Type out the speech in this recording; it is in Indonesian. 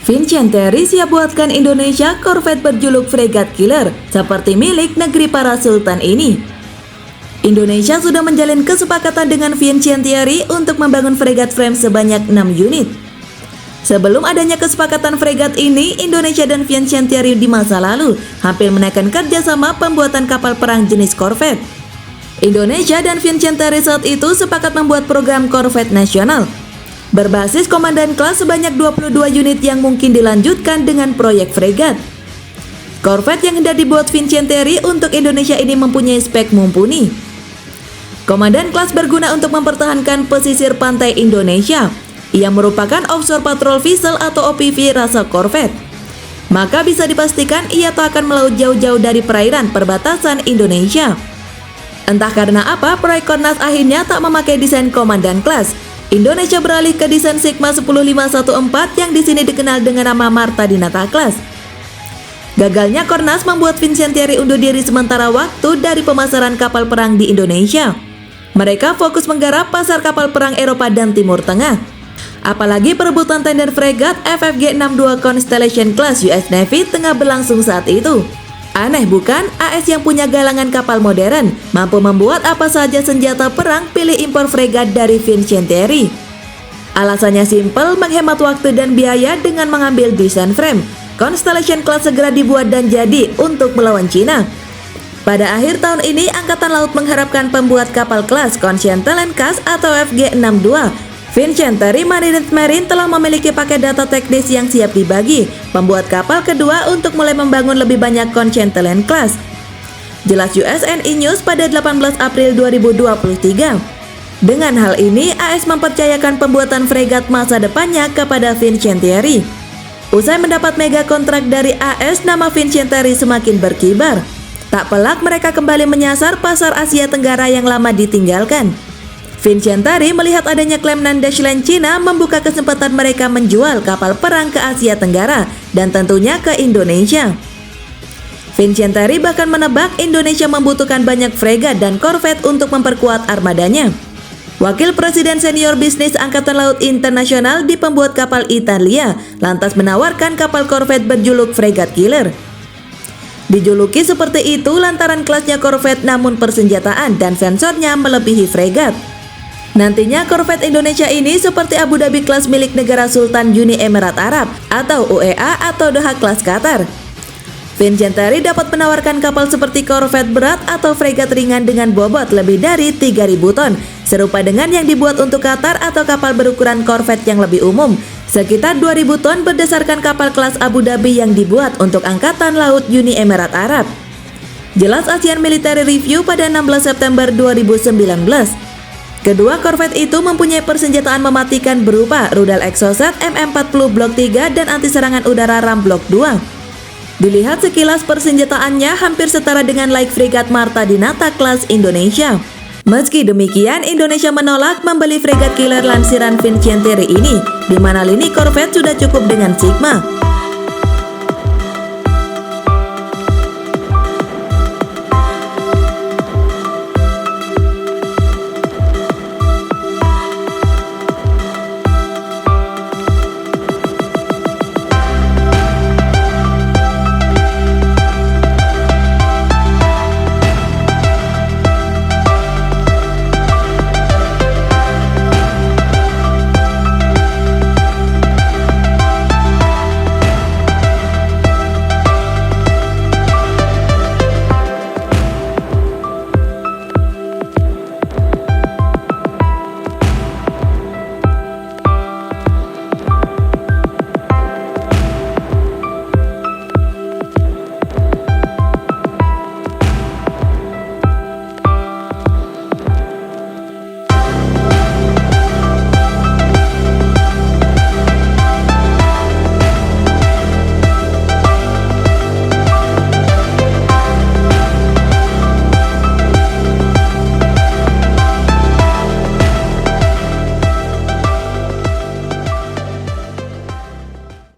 Vincenteri siap buatkan Indonesia korvet berjuluk Fregat Killer seperti milik negeri para sultan ini. Indonesia sudah menjalin kesepakatan dengan Vincenteri untuk membangun fregat frame sebanyak 6 unit. Sebelum adanya kesepakatan fregat ini, Indonesia dan Vincenteri di masa lalu hampir menaikkan kerjasama pembuatan kapal perang jenis korvet. Indonesia dan Vincenteri saat itu sepakat membuat program korvet nasional berbasis komandan kelas sebanyak 22 unit yang mungkin dilanjutkan dengan proyek fregat. Korvet yang hendak dibuat Vincenteri untuk Indonesia ini mempunyai spek mumpuni. Komandan kelas berguna untuk mempertahankan pesisir pantai Indonesia. Ia merupakan offshore patrol vessel atau OPV rasa korvet. Maka bisa dipastikan ia tak akan melaut jauh-jauh dari perairan perbatasan Indonesia. Entah karena apa, proyek Kornas akhirnya tak memakai desain komandan kelas. Indonesia beralih ke desain Sigma 10514 yang di sini dikenal dengan nama Marta Dinata Class. Gagalnya Kornas membuat Vincenteri undur diri sementara waktu dari pemasaran kapal perang di Indonesia. Mereka fokus menggarap pasar kapal perang Eropa dan Timur Tengah. Apalagi perebutan tender fregat FFG 62 Constellation Class US Navy tengah berlangsung saat itu. Aneh bukan, AS yang punya galangan kapal modern mampu membuat apa saja senjata perang, pilih impor fregat dari Vincenteri. Alasannya simpel, menghemat waktu dan biaya dengan mengambil desain frame. Constellation Class segera dibuat dan jadi untuk melawan Cina. Pada akhir tahun ini, Angkatan Laut mengharapkan pembuat kapal kelas Continental Class atau FG62. Vincenteri Marine telah memiliki paket data teknis yang siap dibagi, membuat kapal kedua untuk mulai membangun lebih banyak Continental Class. Jelas USNI News pada 18 April 2023. Dengan hal ini, AS mempercayakan pembuatan fregat masa depannya kepada Vincenteri. Usai mendapat mega kontrak dari AS, nama Vincenteri semakin berkibar. Tak pelak mereka kembali menyasar pasar Asia Tenggara yang lama ditinggalkan. Vincenteri melihat adanya klaim Nandeshland Cina membuka kesempatan mereka menjual kapal perang ke Asia Tenggara dan tentunya ke Indonesia. Vincenteri bahkan menebak Indonesia membutuhkan banyak fregat dan korvet untuk memperkuat armadanya. Wakil Presiden Senior Bisnis Angkatan Laut Internasional di pembuat kapal Italia lantas menawarkan kapal korvet berjuluk Fregat Killer. Dijuluki seperti itu lantaran kelasnya korvet namun persenjataan dan sensornya melebihi fregat. Nantinya korvet Indonesia ini seperti Abu Dhabi kelas milik negara Sultan Uni Emirat Arab atau UEA atau Doha kelas Qatar. Vincenteri dapat menawarkan kapal seperti korvet berat atau fregat ringan dengan bobot lebih dari 3.000 ton, serupa dengan yang dibuat untuk Qatar atau kapal berukuran korvet yang lebih umum, sekitar 2.000 ton berdasarkan kapal kelas Abu Dhabi yang dibuat untuk Angkatan Laut Uni Emirat Arab. Jelas ASEAN Military Review pada 16 September 2019. Kedua korvet itu mempunyai persenjataan mematikan berupa rudal Exocet M40 Blok 3 dan anti serangan udara RAM Blok 2. Dilihat sekilas persenjataannya hampir setara dengan light frigate Marta Dinata Class Indonesia. Meski demikian, Indonesia menolak membeli fregat killer lansiran Vincenteri ini, di mana lini korvet sudah cukup dengan Sigma.